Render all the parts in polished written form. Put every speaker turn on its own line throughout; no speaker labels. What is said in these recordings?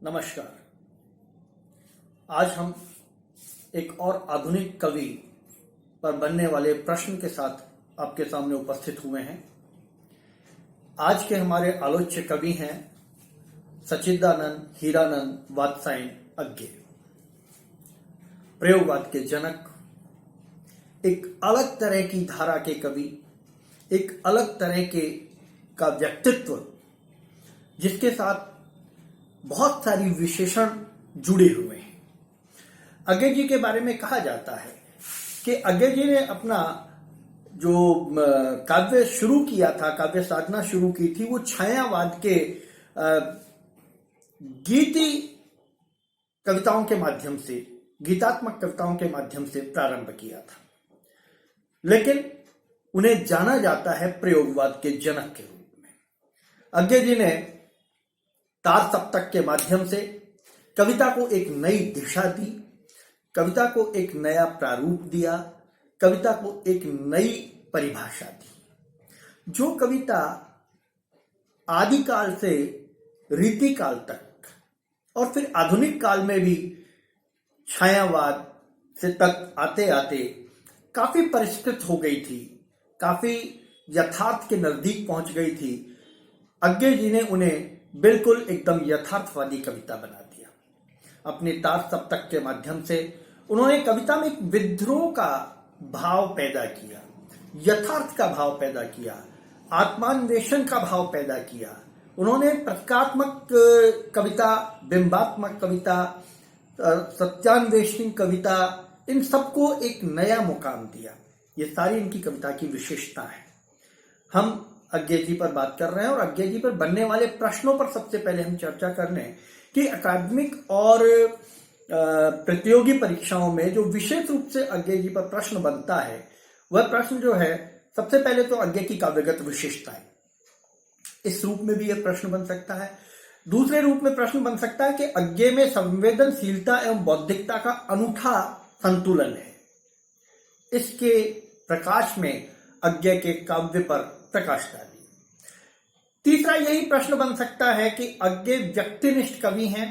नमस्कार। आज हम एक और आधुनिक कवि पर बनने वाले प्रश्न के साथ आपके सामने उपस्थित हुए हैं। आज के हमारे आलोच्य कवि हैं सच्चिदानंद हीरानंद वात्स्यायन अज्ञे, प्रयोगवाद के जनक, एक अलग तरह की धारा के कवि, एक अलग तरह का व्यक्तित्व जिसके साथ बहुत सारी विशेषण जुड़े हुए हैं। अज्ञे जी के बारे में कहा जाता है कि अज्ञे जी ने अपना जो काव्य शुरू किया था, काव्य साधना शुरू की थी, वो छायावाद के गीति कविताओं के माध्यम से, गीतात्मक कविताओं के माध्यम से प्रारंभ किया था, लेकिन उन्हें जाना जाता है प्रयोगवाद के जनक के रूप में। अज्ञे जी ने तार सप्तक के माध्यम से कविता को एक नई दिशा दी, कविता को एक नया प्रारूप दिया, कविता को एक नई परिभाषा दी। जो कविता आदिकाल से रीतिकाल तक और फिर आधुनिक काल में भी छायावाद से तक आते आते काफी परिष्कृत हो गई थी, काफी यथार्थ के नजदीक पहुंच गई थी, अज्ञे जी ने उन्हें बिल्कुल एकदम यथार्थवादी कविता बना दिया। अपने तार सप्तक के माध्यम से उन्होंने कविता में एक विद्रोह का भाव पैदा किया, यथार्थ का भाव पैदा किया, आत्मान्वेषण का भाव पैदा किया। उन्होंने प्रतीकात्मक कविता, बिंबात्मक कविता, सत्यान्वेषणी कविता, इन सबको एक नया मुकाम दिया। ये सारी इनकी कविता की विशेषता है। हम अज्ञे जी पर बात कर रहे हैं और अज्ञे जी पर बनने वाले प्रश्नों पर सबसे पहले हम चर्चा कर लें कि अकादमिक और प्रतियोगी परीक्षाओं में जो विशेष रूप से अज्ञे जी पर प्रश्न बनता है, वह प्रश्न जो है, सबसे पहले तो अज्ञे की काव्यगत विशेषताएं, इस रूप में भी यह प्रश्न बन सकता है। दूसरे रूप में प्रश्न बन सकता है कि अज्ञे में संवेदनशीलता एवं बौद्धिकता का अनूठा संतुलन है। इसके प्रकाश में अज्ञे के काव्य पर प्रकाश डाली। तीसरा यही प्रश्न बन सकता है कि अज्ञे व्यक्तिनिष्ठ कवि हैं,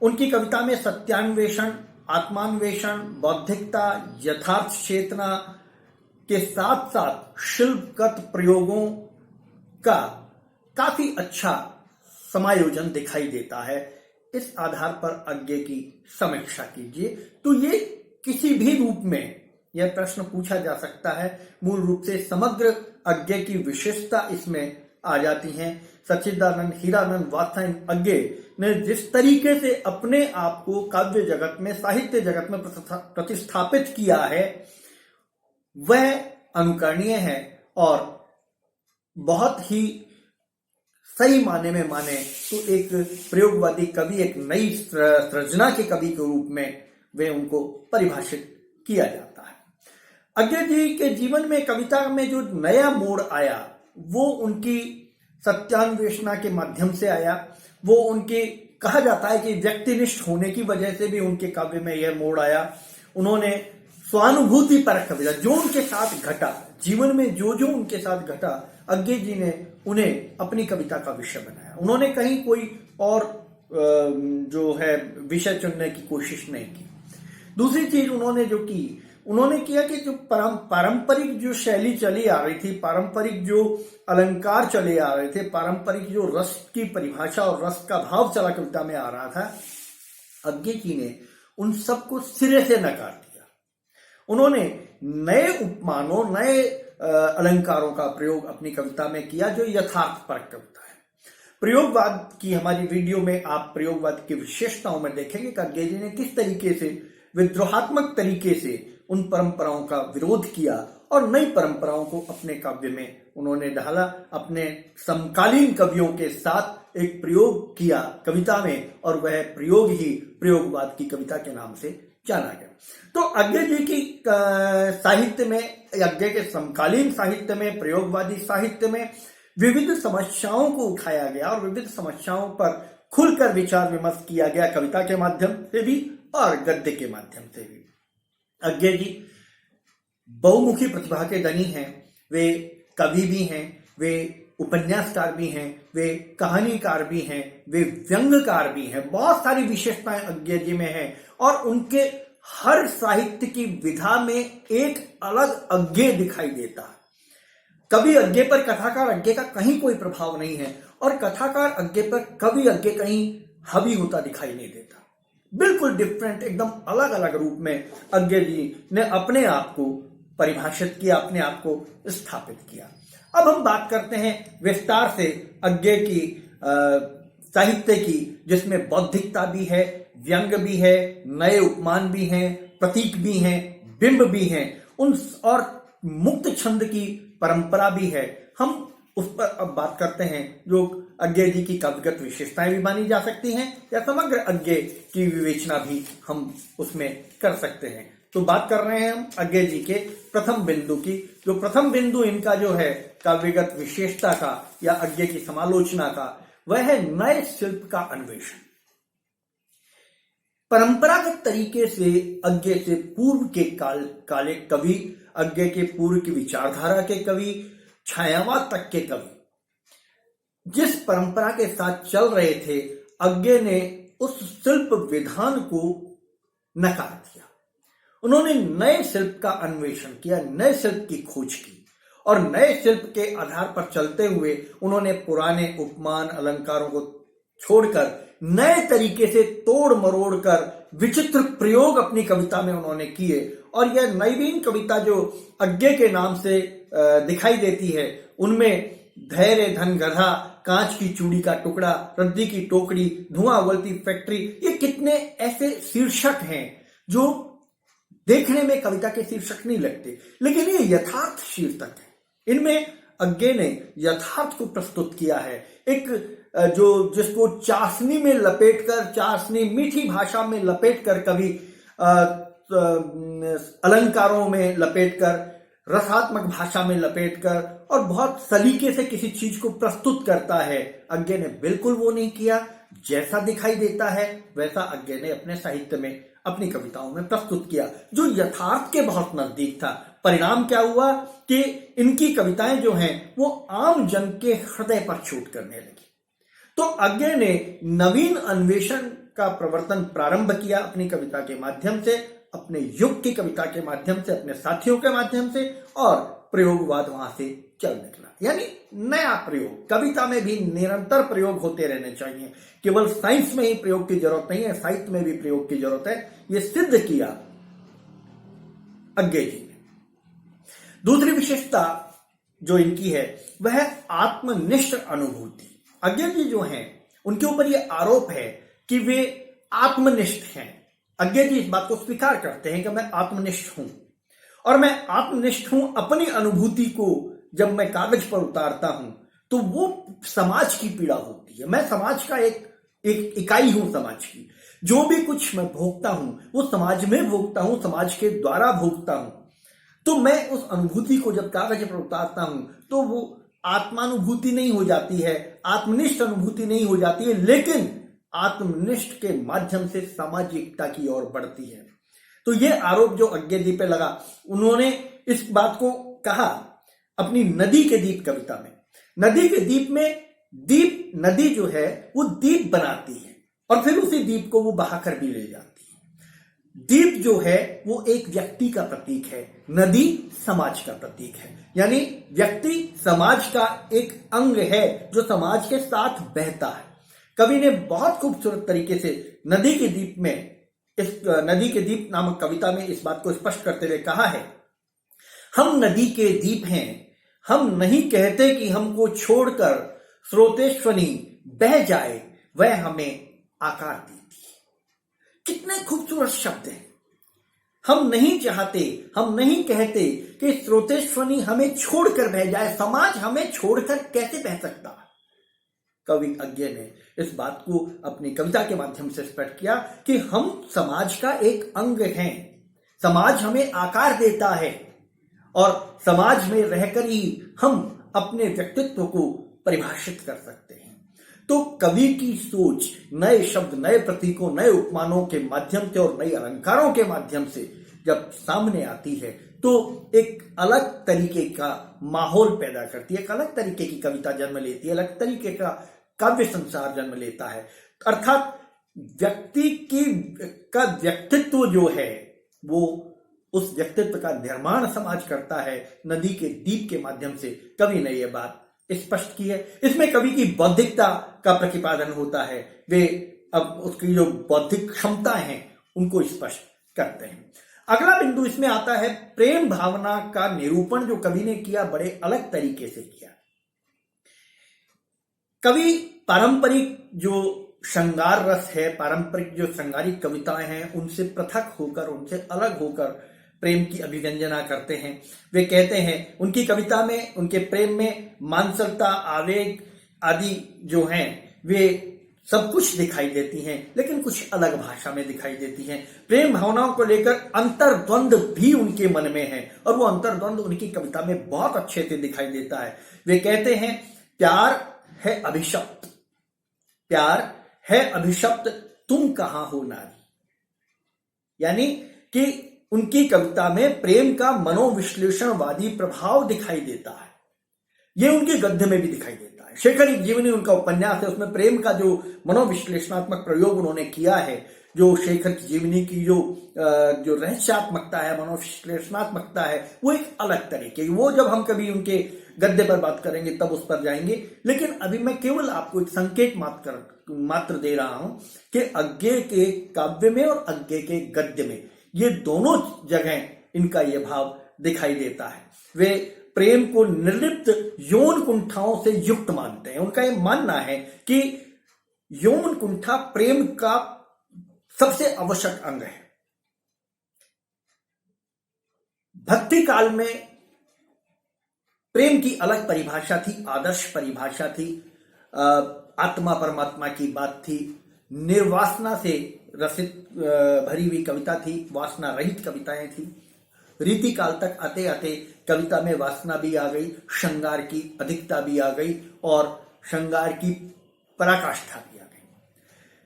उनकी कविता में सत्यान्वेषण, आत्मान्वेषण, बौद्धिकता, यथार्थ चेतना के साथ साथ शिल्पगत प्रयोगों का काफी अच्छा समायोजन दिखाई देता है। इस आधार पर अज्ञे की समीक्षा कीजिए। तो ये किसी भी रूप में यह प्रश्न पूछा जा सकता है। मूल रूप से समग्र अज्ञे की विशेषता इसमें आ जाती हैं। सच्चिदानंद हीरानंद वात्स्यायन अज्ञे ने जिस तरीके से अपने आप को काव्य जगत में, साहित्य जगत में प्रतिस्थापित किया है, वह अनुकरणीय है और बहुत ही सही माने में माने तो एक प्रयोगवादी कवि, एक नई सृजना के कवि के रूप में वे उनको परिभाषित किया जाता है। अज्ञे जी के जीवन में, कविता में जो नया मोड़ आया, वो उनकी सत्यान्वेषणा के माध्यम से आया। वो उनके, कहा जाता है कि व्यक्तिनिष्ठ होने की वजह से भी उनके काव्य में यह मोड़ आया। उन्होंने स्वानुभूति परक कविता, जो उनके साथ घटा, जीवन में जो जो उनके साथ घटा, अज्ञे जी ने उन्हें अपनी कविता का विषय बनाया। उन्होंने कहीं कोई और जो है विषय चुनने की कोशिश नहीं की। दूसरी चीज उन्होंने जो की, उन्होंने किया कि जो पारंपरिक जो शैली चली आ रही थी, पारंपरिक जो अलंकार चले आ रहे थे, पारंपरिक जो रस की परिभाषा और रस का भाव चला कविता में आ रहा था, अज्ञे जी ने उन सबको सिरे से नकार दिया। उन्होंने नए उपमानों, नए अलंकारों का प्रयोग अपनी कविता में किया, जो यथार्थपरक कविता है। प्रयोगवाद की हमारी वीडियो में आप प्रयोगवाद की विशेषताओं में देखेंगे कि अज्ञे जी ने किस तरीके से विद्रोहात्मक तरीके से उन परंपराओं का विरोध किया और नई परंपराओं को अपने काव्य में उन्होंने ढाला। अपने समकालीन कवियों के साथ एक प्रयोग किया कविता में, और वह प्रयोग ही प्रयोगवाद की कविता के नाम से जाना गया। तो अज्ञे जी की साहित्य में, अज्ञे के समकालीन साहित्य में, प्रयोगवादी साहित्य में विविध समस्याओं को उठाया गया और विविध समस्याओं पर खुलकर विचार विमर्श किया गया, कविता के माध्यम से भी और गद्य के माध्यम से भी। अज्ञे जी बहुमुखी प्रतिभा के धनी हैं। वे कवि भी हैं, वे उपन्यासकार भी हैं, वे कहानीकार भी हैं, वे व्यंग्यकार भी हैं। बहुत सारी विशेषताएं अज्ञे जी में हैं और उनके हर साहित्य की विधा में एक अलग अज्ञे दिखाई देता है। कवि अज्ञे पर कथाकार अज्ञे का कहीं कोई प्रभाव नहीं है और कथाकार अज्ञे पर कवि अज्ञे कहीं हावी होता दिखाई नहीं देता। बिल्कुल डिफरेंट, एकदम अलग अलग रूप में अज्ञे जी ने अपने आप को परिभाषित किया, अपने आप को स्थापित किया। अब हम बात करते हैं विस्तार से अज्ञे की साहित्य की, जिसमें बौद्धिकता भी है, व्यंग भी है, नए उपमान भी हैं, प्रतीक भी हैं, बिंब भी हैं, उन और मुक्त छंद की परंपरा भी है। हम उस पर अब बात करते हैं जो अज्ञे जी की काव्यगत विशेषताएं भी मानी जा सकती हैं या समग्र अज्ञे की विवेचना भी हम उसमें कर सकते हैं। तो बात कर रहे हैं हम अज्ञे जी के प्रथम बिंदु की। जो प्रथम बिंदु इनका जो है काव्यगत विशेषता का या अज्ञे की समालोचना का, वह है नए शिल्प का अन्वेषण। परंपरागत तरीके से अज्ञे से पूर्व के काले कवि, अज्ञे के पूर्व की विचारधारा के कवि, छायावाद तक के कवि जिस परंपरा के साथ चल रहे थे, अज्ञे ने उस शिल्प विधान को नकार दिया। उन्होंने नए शिल्प का अन्वेषण किया, नए शिल्प की खोज की और नए शिल्प के आधार पर चलते हुए उन्होंने पुराने उपमान अलंकारों को छोड़कर नए तरीके से तोड़ मरोड़ कर विचित्र प्रयोग अपनी कविता में उन्होंने किए। और यह नवीन कविता जो अज्ञे के नाम से दिखाई देती है, उनमें धैर्य धन गधा, कांच की चूड़ी का टुकड़ा, रद्दी की टोकरी, धुआं उगलती फैक्ट्री, ये कितने ऐसे शीर्षक हैं जो देखने में कविता के शीर्षक नहीं लगते, लेकिन ये यथार्थ शीर्षक है। इनमें अज्ञे ने यथार्थ को प्रस्तुत किया है। एक जो जिसको चाशनी में लपेटकर, चाशनी मीठी भाषा में लपेटकर, कभी अलंकारों में लपेटकर, रसात्मक भाषा में लपेटकर और बहुत सलीके से किसी चीज को प्रस्तुत करता है। अज्ञे ने बिल्कुल वो नहीं किया। जैसा दिखाई देता है वैसा अज्ञे ने अपने साहित्य में, अपनी कविताओं में प्रस्तुत किया, जो यथार्थ के बहुत नजदीक था। परिणाम क्या हुआ कि इनकी कविताएं जो हैं वो आम जन के हृदय पर चोट करने लगी। तो अज्ञे ने नवीन अन्वेषण का प्रवर्तन प्रारंभ किया अपनी कविता के माध्यम से, अपने युग की कविता के माध्यम से, अपने साथियों के माध्यम से, और प्रयोगवाद वहां से चल निकला। यानी नया प्रयोग। कविता में भी निरंतर प्रयोग होते रहने चाहिए। केवल साइंस में ही प्रयोग की जरूरत नहीं है, साहित्य में भी प्रयोग की जरूरत है। यह सिद्ध किया अज्ञे जी ने। दूसरी विशेषता जो इनकी है वह है आत्मनिष्ठ अनुभूति। अज्ञे जी जो हैं उनके ऊपर यह आरोप है कि वे आत्मनिष्ठ हैं। अज्ञे जी इस बात को स्वीकार करते हैं कि मैं आत्मनिष्ठ हूं और मैं आत्मनिष्ठ हूं। अपनी अनुभूति को जब मैं कागज पर उतारता हूं तो वो समाज की पीड़ा होती है। मैं समाज का एक इकाई हूं, समाज की। जो भी कुछ मैं भोगता हूं वो समाज में भोगता हूं, समाज के द्वारा भोगता हूं। तो मैं उस अनुभूति को जब कागज पर उतारता हूं तो वो आत्मानुभूति नहीं हो जाती है, आत्मनिष्ठ अनुभूति नहीं हो जाती है, लेकिन आत्मनिष्ठ के माध्यम से सामाजिकता की ओर बढ़ती है। तो यह आरोप जो अज्ञे जी पे लगा, उन्होंने इस बात को कहा अपनी नदी के दीप कविता में। नदी के दीप में दीप, नदी जो है वो दीप बनाती है और फिर उसी दीप को वो बहाकर भी ले जाती है। दीप जो है वो एक व्यक्ति का प्रतीक है, नदी समाज का प्रतीक है। यानी व्यक्ति समाज का एक अंग है जो समाज के साथ बहता है। कवि ने बहुत खूबसूरत तरीके से नदी के दीप में, इस नदी के दीप नामक कविता में इस बात को स्पष्ट करते हुए कहा है, हम नदी के दीप हैं, हम नहीं कहते कि हमको छोड़कर स्रोतेश्वनी बह जाए, वह हमें आकार देती है। कितने खूबसूरत शब्द हैं। हम नहीं चाहते, हम नहीं कहते कि स्रोतेश्वनी हमें छोड़कर बह जाए। समाज हमें छोड़कर कैसे बह सकता? कवि अज्ञे ने इस बात को अपनी कविता के माध्यम से स्पष्ट किया कि हम समाज का एक अंग हैं। समाज हमें आकार देता है और समाज में रहकर ही हम अपने व्यक्तित्व को परिभाषित कर सकते हैं। तो कवि की सोच नए शब्द, नए प्रतीकों, नए उपमानों के माध्यम से और नए अलंकारों के माध्यम से जब सामने आती है तो एक अलग तरीके का माहौल पैदा करती है, एक अलग तरीके की कविता जन्म लेती है, अलग तरीके का काव्य संसार जन्म लेता है। अर्थात व्यक्ति की का व्यक्तित्व जो है वो उस व्यक्तित्व का निर्माण समाज करता है। नदी के दीप के माध्यम से कवि ने यह बात स्पष्ट की है। इसमें कवि की बौद्धिकता का प्रतिपादन होता है, वे अब उसकी जो बौद्धिक क्षमताएं हैं उनको स्पष्ट करते हैं। अगला बिंदु इसमें आता है प्रेम भावना का निरूपण, जो कवि ने किया बड़े अलग तरीके से किया। कवि पारंपरिक जो श्रृंगार रस है, पारंपरिक जो श्रृंगारिक कविताएं हैं, उनसे पृथक होकर, उनसे अलग होकर प्रेम की अभिव्यंजना करते हैं। वे कहते हैं उनकी कविता में, उनके प्रेम में मानसिकता, आवेग आदि जो हैं वे सब कुछ दिखाई देती हैं, लेकिन कुछ अलग भाषा में दिखाई देती हैं। प्रेम भावनाओं को लेकर अंतर्द्वंद भी उनके मन में है और वो अंतर्द्वंद उनकी कविता में बहुत अच्छे से दिखाई देता है। वे कहते हैं प्यार है अभिशप्त, प्यार है अभिशप्त, तुम कहां हो नारी। यानी कि उनकी कविता में प्रेम का मनोविश्लेषणवादी प्रभाव दिखाई देता है। यह उनके गद्य में भी दिखाई देता है। शेखर एक जीवनी उनका उपन्यास है, उसमें प्रेम का जो मनोविश्लेषणात्मक प्रयोग उन्होंने किया है, जो शेखर की जीवनी की जो रहस्यात्मकता है, मनोविश्लेषणात्मकता है, वो एक अलग तरीके की। वो जब हम कभी उनके गद्य पर बात करेंगे तब उस पर जाएंगे, लेकिन अभी मैं केवल आपको एक संकेत मात्र दे रहा हूं कि अज्ञे के काव्य में और अज्ञे के गद्य में ये दोनों जगह इनका यह भाव दिखाई देता है। वे प्रेम को निर्लिप्त यौन कुंठाओं से युक्त मानते हैं। उनका यह मानना है कि यौन कुंठा प्रेम का सबसे आवश्यक अंग है। भक्ति काल में प्रेम की अलग परिभाषा थी, आदर्श परिभाषा थी, आत्मा परमात्मा की बात थी, निर्वासना से रसित भरी हुई कविता थी, वासना रहित कविताएं थी। रीति काल तक आते आते कविता में वासना भी आ गई, श्रृंगार की अधिकता भी आ गई और श्रृंगार की पराकाष्ठा भी आ गई।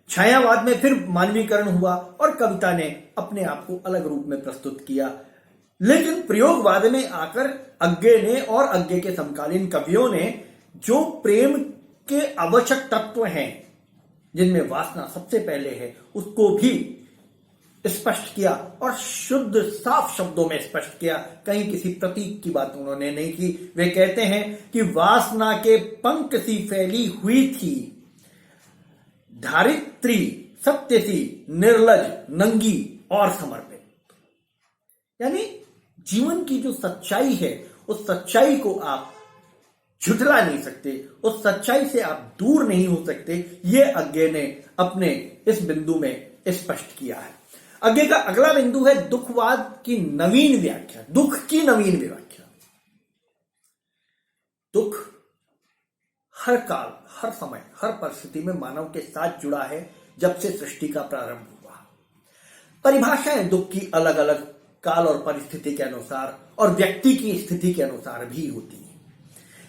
छायावाद में फिर मानवीकरण हुआ और कविता ने अपने आप को अलग रूप में प्रस्तुत किया। लेकिन प्रयोगवाद में आकर अज्ञे ने और अज्ञे के समकालीन कवियों ने जो प्रेम के आवश्यक तत्व हैं, जिनमें वासना सबसे पहले है, उसको भी स्पष्ट किया और शुद्ध साफ शब्दों में स्पष्ट किया। कहीं किसी प्रतीक की बात उन्होंने नहीं की। वे कहते हैं कि वासना के पंख सी फैली हुई थी, धारित्री सत्य सी, निर्लज, नंगी और समर्पित। यानी जीवन की जो सच्चाई है, उस सच्चाई को आप झुठला नहीं सकते, उस सच्चाई से आप दूर नहीं हो सकते। ये अज्ञे ने अपने इस बिंदु में स्पष्ट किया है। अज्ञे का अगला बिंदु है दुखवाद की नवीन व्याख्या, दुख की नवीन व्याख्या। दुख हर काल, हर समय, हर परिस्थिति में मानव के साथ जुड़ा है जब से सृष्टि का प्रारंभ हुआ। परिभाषाएं दुख की अलग अलग काल और परिस्थिति के अनुसार और व्यक्ति की स्थिति के अनुसार भी होती है।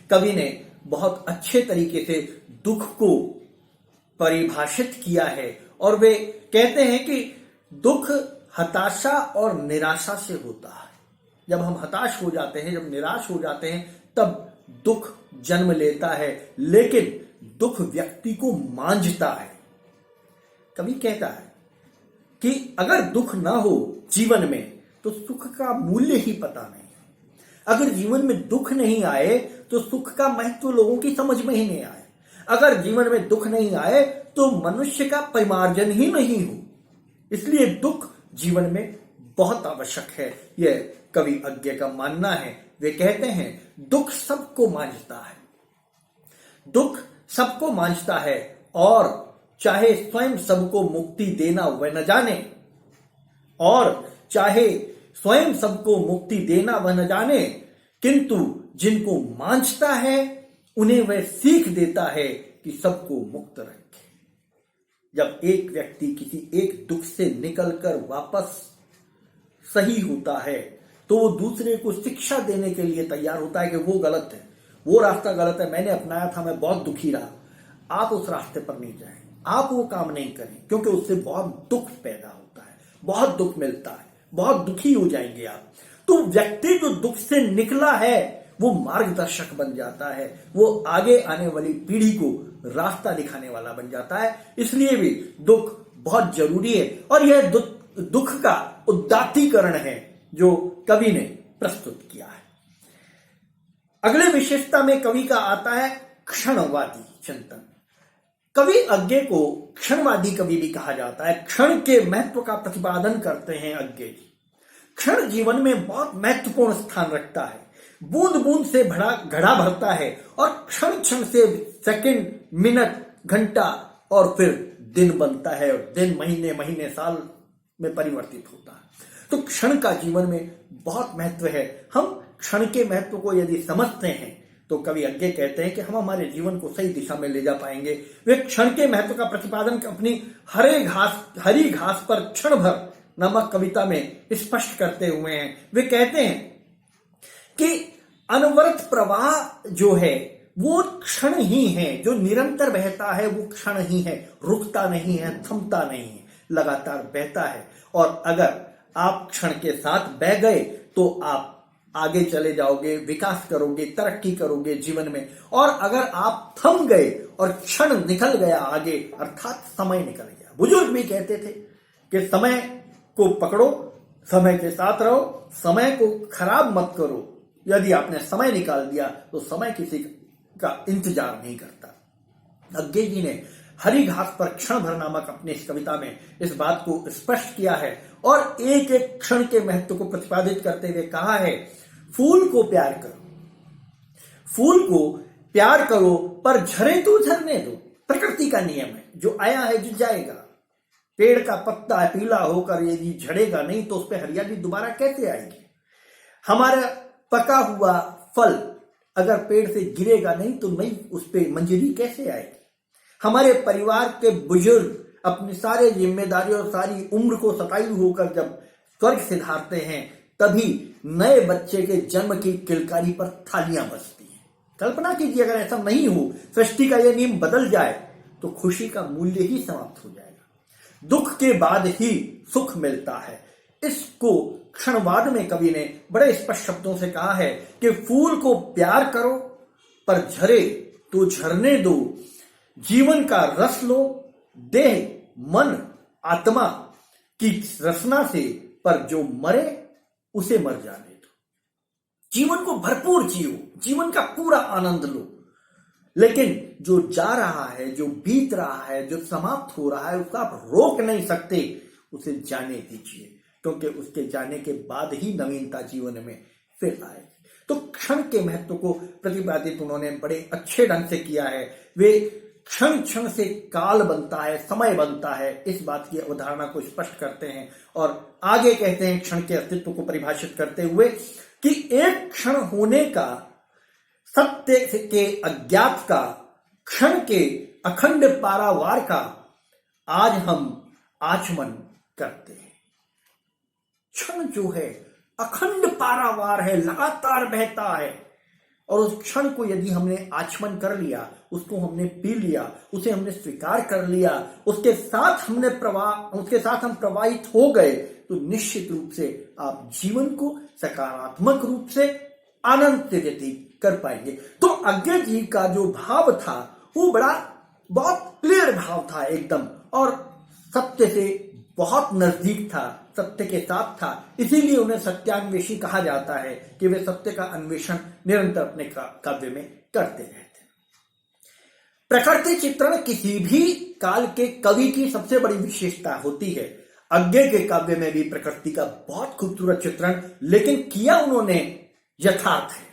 कवि ने बहुत अच्छे तरीके से दुख को परिभाषित किया है और वे कहते हैं कि दुख हताशा और निराशा से होता है। जब हम हताश हो जाते हैं, जब निराश हो जाते हैं, तब दुख जन्म लेता है, लेकिन दुख व्यक्ति को मांझता है। कवि कहता है कि अगर दुख ना हो जीवन में तो सुख का मूल्य ही पता नहीं। अगर जीवन में दुख नहीं आए तो सुख का महत्व लोगों की समझ में ही नहीं आए। अगर जीवन में दुख नहीं आए तो मनुष्य का परिमार्जन ही नहीं हो। इसलिए दुख जीवन में बहुत आवश्यक है, यह कवि अज्ञे का मानना है। वे कहते हैं दुख सबको मांझता है, दुख सबको मांझता है और चाहे स्वयं सबको मुक्ति देना वह न जाने, और चाहे स्वयं सबको मुक्ति देना वह न जाने, किंतु जिनको मांझता है उन्हें वह सीख देता है कि सबको मुक्त रखे। जब एक व्यक्ति किसी एक दुख से निकलकर वापस सही होता है तो वो दूसरे को शिक्षा देने के लिए तैयार होता है कि वो गलत है, वो रास्ता गलत है, मैंने अपनाया था, मैं बहुत दुखी रहा, आप उस रास्ते पर नहीं जाएं, आप वो काम नहीं करें, क्योंकि उससे बहुत दुख पैदा होता है, बहुत दुख मिलता है, बहुत दुखी हो जाएंगे आप। तो व्यक्ति जो दुख से निकला है वो मार्गदर्शक बन जाता है, वो आगे आने वाली पीढ़ी को रास्ता दिखाने वाला बन जाता है। इसलिए भी दुख बहुत जरूरी है और यह दुख का उदात्तीकरण है जो कवि ने प्रस्तुत किया है। अगले विशेषता में कवि का आता है क्षणवादी चिंतन। कवि अज्ञे को क्षणवादी कवि भी कहा जाता है। क्षण के महत्व का प्रतिपादन करते हैं अज्ञे जी। क्षण जीवन में बहुत महत्वपूर्ण स्थान रखता है। बूंद बूंद से घड़ा भरता है और क्षण क्षण से सेकंड, मिनट, घंटा और फिर दिन बनता है और दिन महीने महीने साल में परिवर्तित होता है। तो क्षण का जीवन में बहुत महत्व है। हम क्षण के महत्व को यदि समझते हैं तो कवि अज्ञे कहते हैं कि हम हमारे जीवन को सही दिशा में ले जा पाएंगे। वे क्षण के महत्व का प्रतिपादन अपनी हरी घास पर क्षण भर नामक कविता में स्पष्ट करते हुए हैं। वे कहते हैं कि अनवरत प्रवाह जो है वो क्षण ही है, जो निरंतर बहता है वो क्षण ही है, रुकता नहीं है, थमता नहीं है, लगातार बहता है। और अगर आप क्षण के साथ बह गए तो आप आगे चले जाओगे, विकास करोगे, तरक्की करोगे जीवन में। और अगर आप थम गए और क्षण निकल गया आगे, अर्थात समय निकल गया। बुजुर्ग भी कहते थे कि समय को पकड़ो, समय के साथ रहो, समय को खराब मत करो। यदि आपने समय निकाल दिया तो समय किसी का इंतजार नहीं करता। अज्ञे जी ने हरी घास पर क्षण भर नामक अपनी इस कविता में इस बात को स्पष्ट किया है और एक एक क्षण के महत्व को प्रतिपादित करते हुए कहा है, फूल को प्यार करो, फूल को प्यार करो पर झरे तो झरने दो। प्रकृति का नियम है, जो आया है जो जाएगा। पेड़ का पत्ता पीला होकर यदि झड़ेगा नहीं तो उस पर हरियाली दोबारा कैसे आएगी। हमारा पका हुआ फल अगर पेड़ से गिरेगा नहीं तो नई उस पर मंजरी कैसे आएगी। हमारे परिवार के बुजुर्ग अपनी सारी जिम्मेदारी और सारी उम्र को सतायु होकर जब स्वर्ग सिधारते हैं तभी नए बच्चे के जन्म की किलकारी पर थालियां बजती हैं। कल्पना कीजिए अगर ऐसा नहीं हो, सृष्टि का यह नियम बदल जाए तो खुशी का मूल्य ही समाप्त हो जाएगा। दुख के बाद ही सुख मिलता है। इसको क्षणवाद में कवि ने बड़े स्पष्ट शब्दों से कहा है कि फूल को प्यार करो पर झरे तो झरने दो, जीवन का रस लो, देह मन आत्मा की रसना से, पर जो मरे उसे मर जाने दो। जीवन को भरपूर जियो, जीवन का पूरा आनंद लो, लेकिन जो जा रहा है, जो बीत रहा है, जो समाप्त हो रहा है उसका आप रोक नहीं सकते, उसे जाने दीजिए, क्योंकि उसके जाने के बाद ही नवीनता जीवन में फिर आएगी। तो क्षण के महत्व को प्रतिपादित उन्होंने बड़े अच्छे ढंग से किया है। वे क्षण क्षण से काल बनता है, समय बनता है, इस बात की अवधारणा को स्पष्ट करते हैं और आगे कहते हैं क्षण के अस्तित्व को परिभाषित करते हुए कि एक क्षण होने का, सत्य के अज्ञात का, क्षण के अखंड पारावार का आज हम आचमन करते हैं। क्षण जो है अखंड पारावार है, लगातार बहता है और उस क्षण को यदि हमने आचमन कर लिया, उसको हमने पी लिया, उसे हमने स्वीकार कर लिया, उसके साथ हम प्रवाहित हो गए तो निश्चित रूप से आप जीवन को सकारात्मक रूप से आनंद से व्यतीत कर पाएंगे। तो अज्ञे जी का जो भाव था वो बहुत क्लियर भाव था एकदम, और सत्य से बहुत नजदीक था, सत्य के साथ था। इसीलिए उन्हें सत्यान्वेषी कहा जाता है कि वे सत्य का अन्वेषण निरंतर अपने काव्य में करते रहते। प्रकृति चित्रण किसी भी काल के कवि की सबसे बड़ी विशेषता होती है। अज्ञे के काव्य में भी प्रकृति का बहुत खूबसूरत चित्रण लेकिन किया उन्होंने यथार्थ है।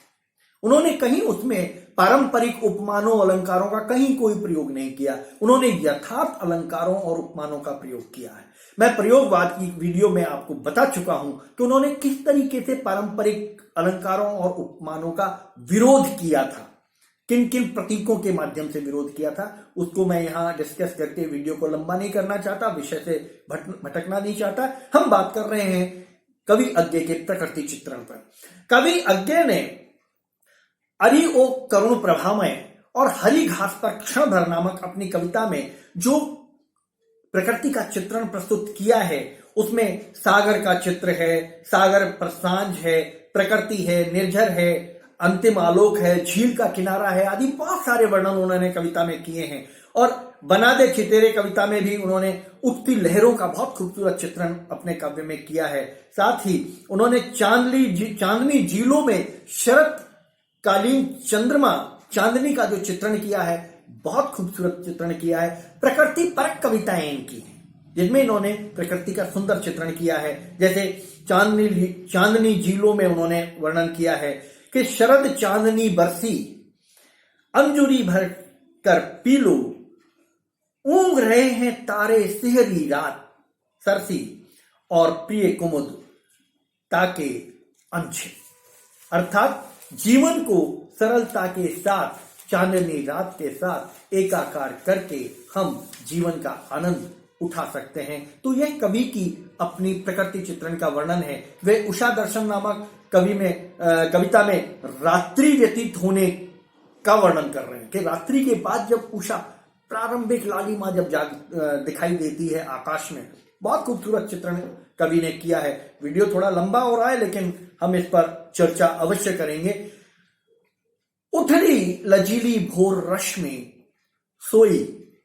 उन्होंने कहीं उसमें पारंपरिक उपमानों अलंकारों का कहीं कोई प्रयोग नहीं किया, उन्होंने यथार्थ अलंकारों और उपमानों का प्रयोग किया है। मैं प्रयोगवाद की वीडियो में आपको बता चुका हूं कि उन्होंने किस तरीके से पारंपरिक अलंकारों और उपमानों का विरोध किया था, किन किन प्रतीकों के माध्यम से विरोध किया था, उसको मैं यहां डिस्कस करके वीडियो को लंबा नहीं करना चाहता, विषय से भटकना नहीं चाहता। हम बात कर रहे हैं कवि अज्ञे के प्रकृति चित्रण पर। कवि अज्ञे ने अरि ओ करुण प्रभामय और हरी घास पर क्षण भर नामक अपनी कविता में जो प्रकृति का चित्रण प्रस्तुत किया है उसमें सागर का चित्र है, सागर पर सांझ है, प्रकृति है, निर्झर है, अंतिम आलोक है, झील का किनारा है, आदि बहुत सारे वर्णन उन्होंने कविता में किए हैं। और बना दे चितेरे कविता में भी उन्होंने उठती लहरों का बहुत खूबसूरत चित्रण अपने काव्य में किया है। साथ ही उन्होंने चांदनी झीलों में शरत कालीन चंद्रमा चांदनी का जो चित्रण किया है, बहुत खूबसूरत चित्रण किया है। प्रकृति परक कविताएं इनकी हैं, जिनमें इन्होंने प्रकृति का सुंदर चित्रण किया है। जैसे चांदनी झीलों में उन्होंने वर्णन किया है कि शरद चांदनी बरसी, अंजुरी भर कर पी लो, ऊंघ रहे हैं तारे सिहरी रात सरसी, और प्रिय कुमुद ताके अंशे। अर्थात जीवन को सरलता के साथ, चांदनी रात के साथ एकाकार करके हम जीवन का आनंद उठा सकते हैं। तो यह कवि की अपनी प्रकृति चित्रण का वर्णन है। वे उषा दर्शन नामक कविता में रात्रि व्यतीत होने का वर्णन कर रहे हैं कि रात्रि के बाद जब उषा प्रारंभिक लालिमा जब दिखाई देती है आकाश में, बहुत खूबसूरत चित्रण कवि ने किया है। वीडियो थोड़ा लंबा हो रहा है, लेकिन हम इस पर चर्चा अवश्य करेंगे। उठली लजीली भोर रश्मि सोई,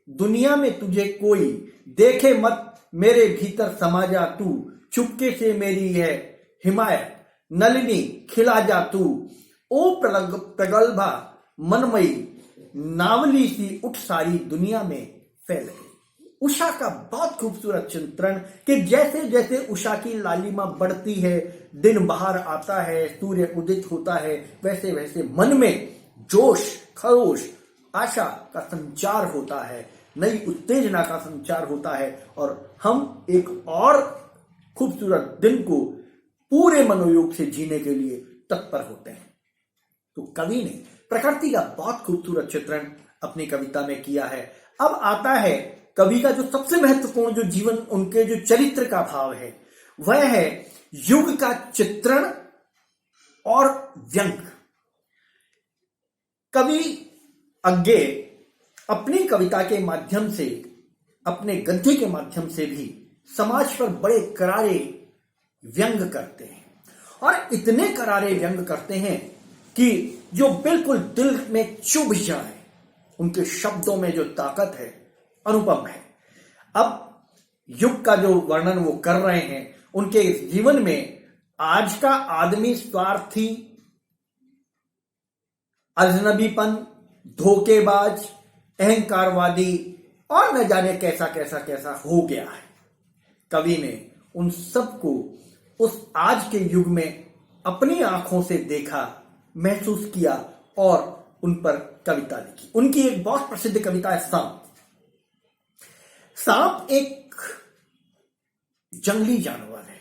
दुनिया में तुझे कोई देखे मत, मेरे भीतर समा जा तू, चुपके से मेरी है हिमायत, नलिनी खिला जा तू, ओ प्रगल्भा मनमयी, नावली सी उठ सारी दुनिया में फैल गई। उषा का बहुत खूबसूरत चित्रण कि जैसे जैसे उषा की लालिमा बढ़ती है, दिन बाहर आता है, सूर्य उदित होता है, वैसे वैसे मन में जोश खरोश आशा का संचार होता है, नई उत्तेजना का संचार होता है, और हम एक और खूबसूरत दिन को पूरे मनोयोग से जीने के लिए तत्पर होते हैं। तो कवि ने प्रकृति का बहुत खूबसूरत चित्रण अपनी कविता में किया है। अब आता है कवि का जो सबसे महत्वपूर्ण जो जीवन, उनके जो चरित्र का भाव है, वह है युग का चित्रण और व्यंग। कवि अज्ञे अपनी कविता के माध्यम से, अपने गद्य के माध्यम से भी समाज पर बड़े करारे व्यंग करते हैं, और इतने करारे व्यंग करते हैं कि जो बिल्कुल दिल में चुभ जाए। उनके शब्दों में जो ताकत है अनुपम है। अब युग का जो वर्णन वो कर रहे हैं, उनके इस जीवन में आज का आदमी स्वार्थी, अजनबीपन, धोखेबाज, अहंकारवादी और न जाने कैसा कैसा कैसा हो गया है। कवि ने उन सबको उस आज के युग में अपनी आंखों से देखा, महसूस किया और उन पर कविता लिखी। उनकी एक बहुत प्रसिद्ध कविता है सांप। सांप एक जंगली जानवर है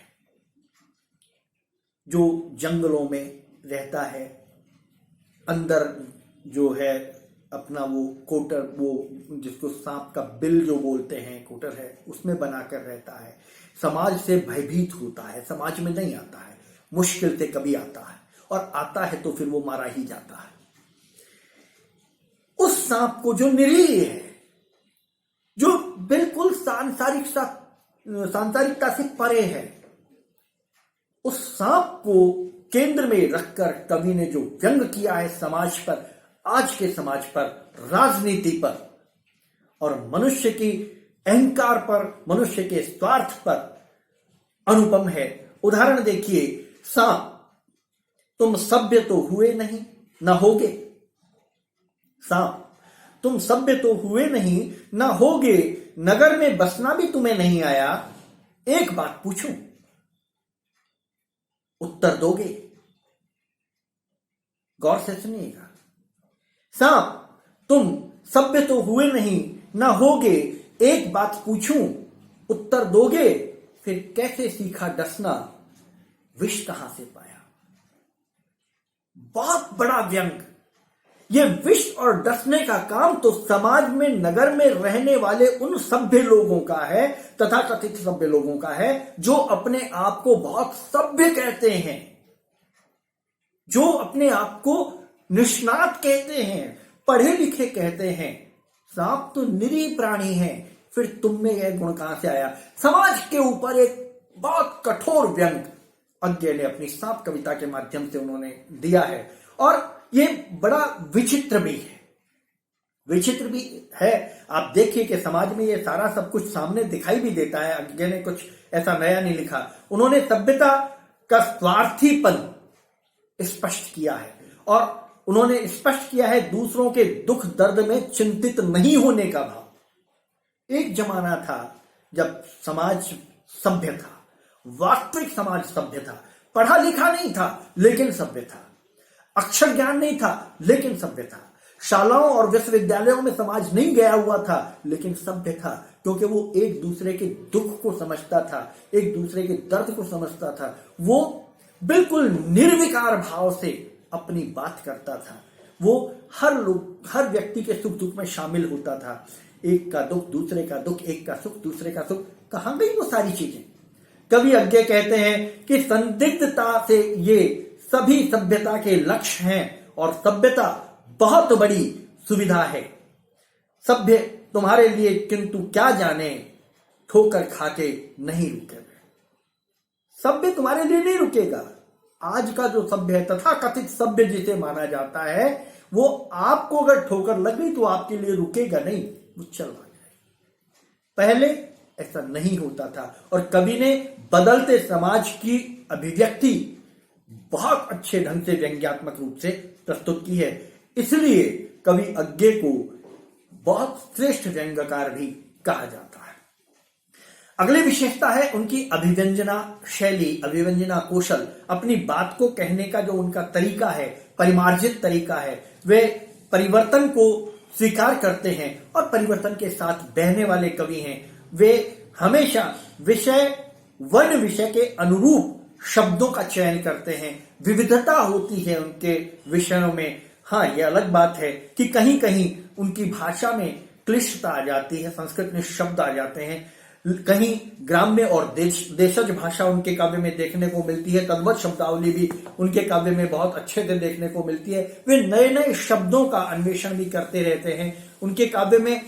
जो जंगलों में रहता है। अंदर जो है अपना वो कोटर, वो जिसको सांप का बिल जो बोलते हैं, कोटर है, उसमें बनाकर रहता है। समाज से भयभीत होता है, समाज में नहीं आता है, मुश्किल से कभी आता है, और आता है तो फिर वो मारा ही जाता है। उस सांप को जो निरीह है, जो बिल्कुल सांसारिकता से परे है, उस सांप को केंद्र में रखकर कवि ने जो व्यंग किया है समाज पर, आज के समाज पर, राजनीति पर और मनुष्य की अहंकार पर, मनुष्य के स्वार्थ पर, अनुपम है। उदाहरण देखिए, सांप, तुम सभ्य तो हुए नहीं, न होगे। सांप, तुम सभ्य तो हुए नहीं, न होगे, नगर में बसना भी तुम्हें नहीं आया, एक बात पूछूं, उत्तर दोगे? गौर से सुनिएगा। सांप, तुम सभ्य तो हुए नहीं, न होगे, एक बात पूछूं, उत्तर दोगे? फिर कैसे सीखा डसना, विष कहां से पाया? बहुत बड़ा व्यंग। ये विष और डसने का काम तो समाज में, नगर में रहने वाले उन सभ्य लोगों का है, तथा कथित सभ्य लोगों का है, जो अपने आप को बहुत सभ्य कहते हैं, जो अपने आप को निष्णात कहते हैं, पढ़े लिखे कहते हैं। सांप तो निरीह प्राणी है, फिर तुम में यह गुण कहां से आया? समाज के ऊपर एक बहुत कठोर व्यंग अज्ञे ने अपनी सांप कविता के माध्यम से उन्होंने दिया है। और ये बड़ा विचित्र भी है, विचित्र भी है। आप देखिए कि समाज में ये सारा सब कुछ सामने दिखाई भी देता है। अज्ञे ने कुछ ऐसा नया नहीं लिखा, उन्होंने सभ्यता का स्वार्थीपन स्पष्ट किया है और उन्होंने स्पष्ट किया है दूसरों के दुख दर्द में चिंतित नहीं होने का भाव। एक जमाना था जब समाज सभ्य था, वास्तविक समाज सभ्य था, पढ़ा लिखा नहीं था लेकिन सभ्य था, अक्षर ज्ञान नहीं था लेकिन सभ्य था, शालाओं और विश्वविद्यालयों में समाज नहीं गया हुआ था लेकिन सभ्य था, क्योंकि वो एक दूसरे के दुख को समझता था, एक दूसरे के दर्द को समझता था। वो बिल्कुल निर्विकार भाव से अपनी बात करता था। वो हर व्यक्ति के सुख दुख में शामिल होता था। एक का दुख दूसरे का दुख, एक का सुख दूसरे का सुख। कहां गई वो सारी चीजें? कवि अज्ञे कहते हैं कि संदिग्धता से ये सभी सभ्यता के लक्ष्य हैं और सभ्यता बहुत बड़ी सुविधा है। सभ्य तुम्हारे लिए किंतु क्या जाने, ठोकर खाके नहीं रुकेगा। सभ्य तुम्हारे लिए नहीं रुकेगा। आज का जो सभ्य है, तथा कथित सभ्य जिसे माना जाता है, वो आपको अगर ठोकर लग गई तो आपके लिए रुकेगा नहीं, वो चला जाएगा। पहले ऐसा नहीं होता था और कवि ने बदलते समाज की अभिव्यक्ति बहुत अच्छे ढंग से व्यंग्यात्मक रूप से प्रस्तुत की है। इसलिए कवि अज्ञे को बहुत श्रेष्ठ व्यंग्यकार भी कहा जाता है। अगली विशेषता है उनकी अभिव्यंजना शैली, अभिव्यंजना कौशल। अपनी बात को कहने का जो उनका तरीका है, परिमार्जित तरीका है, वे परिवर्तन को स्वीकार करते हैं और परिवर्तन के साथ बहने वाले कवि हैं। वे हमेशा वर्ण विषय के अनुरूप शब्दों का चयन करते हैं। विविधता होती है उनके विषयों में। हाँ, यह अलग बात है कि कहीं कहीं उनकी भाषा में क्लिष्टता आ जाती है, संस्कृत में शब्द आ जाते हैं, कहीं ग्राम्य और देशज भाषा उनके काव्य में देखने को मिलती है। तद्भव शब्दावली भी उनके काव्य में बहुत अच्छे से देखने को मिलती है। वे नए नए शब्दों का अन्वेषण भी करते रहते हैं। उनके काव्य में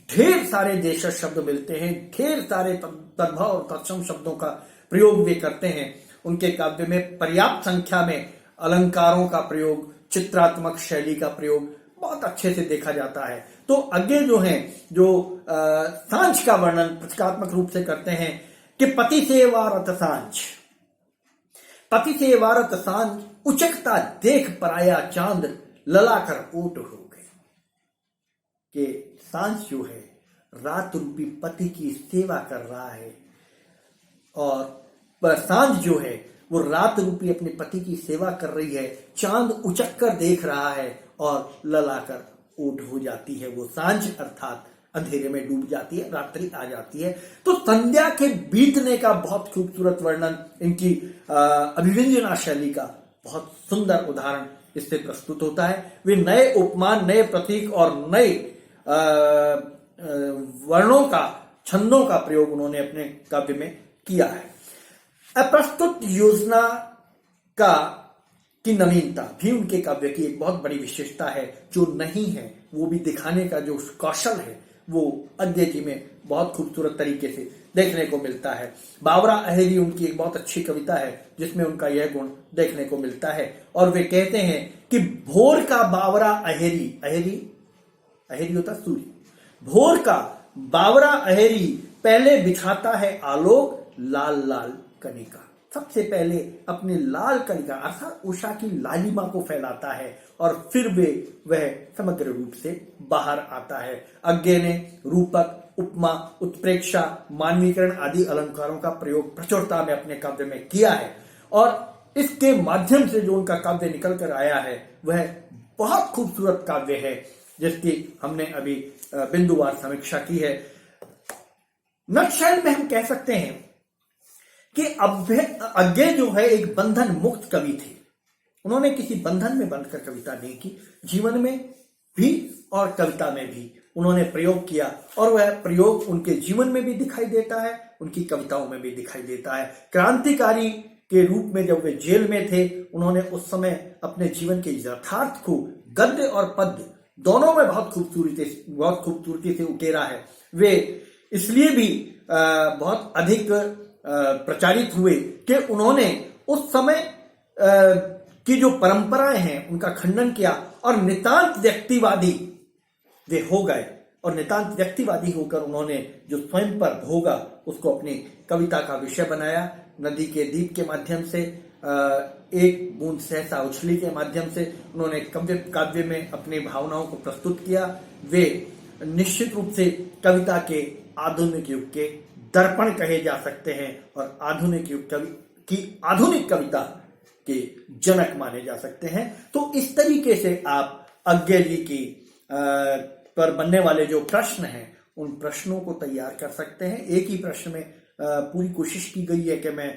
ढेर सारे देशज शब्द मिलते हैं, ढेर सारे तद्भव और तत्सम शब्दों का प्रयोग वे करते हैं। उनके काव्य में पर्याप्त संख्या में अलंकारों का प्रयोग, चित्रात्मक शैली का प्रयोग बहुत अच्छे से देखा जाता है। तो अज्ञे जो हैं, जो सांझ का वर्णन प्रतीकात्मक रूप से करते हैं कि पति से वारत सांझ, पति से वारत सांझ, उचकता देख पराया चांद, ललाकर ओट हो गए। कि सांझ जो है रात रूपी पति की सेवा कर रहा है और सांझ जो है वो रात रूपी अपने पति की सेवा कर रही है। चांद उचक कर देख रहा है और ललाकर ओट हो जाती है। वो सांझ अर्थात अंधेरे में डूब जाती है, रात्रि आ जाती है। तो संध्या के बीतने का बहुत खूबसूरत वर्णन इनकी अभिव्यंजना शैली का बहुत सुंदर उदाहरण इससे प्रस्तुत होता है। वे नए उपमान, नए प्रतीक और नए वर्णों का, छंदों का प्रयोग उन्होंने अपने काव्य में किया है। अप्रस्तुत योजना की नवीनता भी उनके काव्य की एक बहुत बड़ी विशेषता है। जो नहीं है वो भी दिखाने का जो कौशल है वो अज्ञे जी में बहुत खूबसूरत तरीके से देखने को मिलता है। बावरा अहेरी उनकी एक बहुत अच्छी कविता है जिसमें उनका यह गुण देखने को मिलता है और वे कहते हैं कि भोर का बावरा अहेरी, अहेरी होता सूर्य, भोर का बावरा अहेरी पहले बिछाता है आलोक, लाल लाल कनिका। सबसे पहले अपने लाल कनिका अर्थात उषा की लालिमा को फैलाता है और फिर वह समग्र रूप से बाहर आता है। अज्ञे ने रूपक, उपमा, उत्प्रेक्षा, मानवीकरण आदि अलंकारों का प्रयोग प्रचुरता में अपने काव्य में किया है और इसके माध्यम से जो उनका काव्य निकल कर आया है वह बहुत खूबसूरत काव्य है जिसकी हमने अभी बिंदुवार समीक्षा की है। नक्शल में हम कह सकते हैं कि अज्ञे जो है एक बंधन मुक्त कवि थे। उन्होंने किसी बंधन में बंधकर कविता नहीं की। जीवन में भी और कविता में भी उन्होंने प्रयोग किया और वह प्रयोग उनके जीवन में भी दिखाई देता है, उनकी कविताओं में भी दिखाई देता है। क्रांतिकारी के रूप में जब वे जेल में थे, उन्होंने उस समय अपने जीवन के यथार्थ को गद्य और पद्य दोनों में बहुत खूबसूरती से उकेरा है। वे इसलिए भी बहुत अधिक प्रचारित हुए कि उन्होंने उस समय की जो परंपराएं हैं उनका खंडन किया और नितांत व्यक्तिवादी वे हो गए, और नितांत व्यक्तिवादी होकर उन्होंने जो स्वयं पर भोगा उसको अपनी कविता का विषय बनाया। नदी के दीप के माध्यम से, एक बूंद सहसा उछली के माध्यम से उन्होंने काव्य में अपनी भावनाओं को प्रस्तुत किया। वे निश्चित रूप से कविता के आधुनिक युग के दर्पण कहे जा सकते हैं और आधुनिक युग की आधुनिक कविता के जनक माने जा सकते हैं। तो इस तरीके से आप अज्ञे जी की पर बनने वाले जो प्रश्न हैं उन प्रश्नों को तैयार कर सकते हैं। एक ही प्रश्न में पूरी कोशिश की गई है कि मैं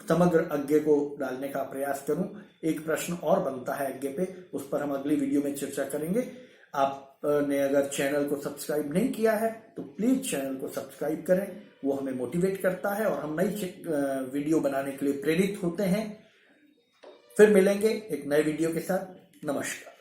समग्र अज्ञे को डालने का प्रयास करूं। एक प्रश्न और बनता है अज्ञे पे, उस पर हम अगली वीडियो में चर्चा करेंगे। आपने अगर चैनल को सब्सक्राइब नहीं किया है तो प्लीज चैनल को सब्सक्राइब करें, वो हमें मोटिवेट करता है और हम नई वीडियो बनाने के लिए प्रेरित होते हैं। फिर मिलेंगे एक नए वीडियो के साथ। नमस्कार।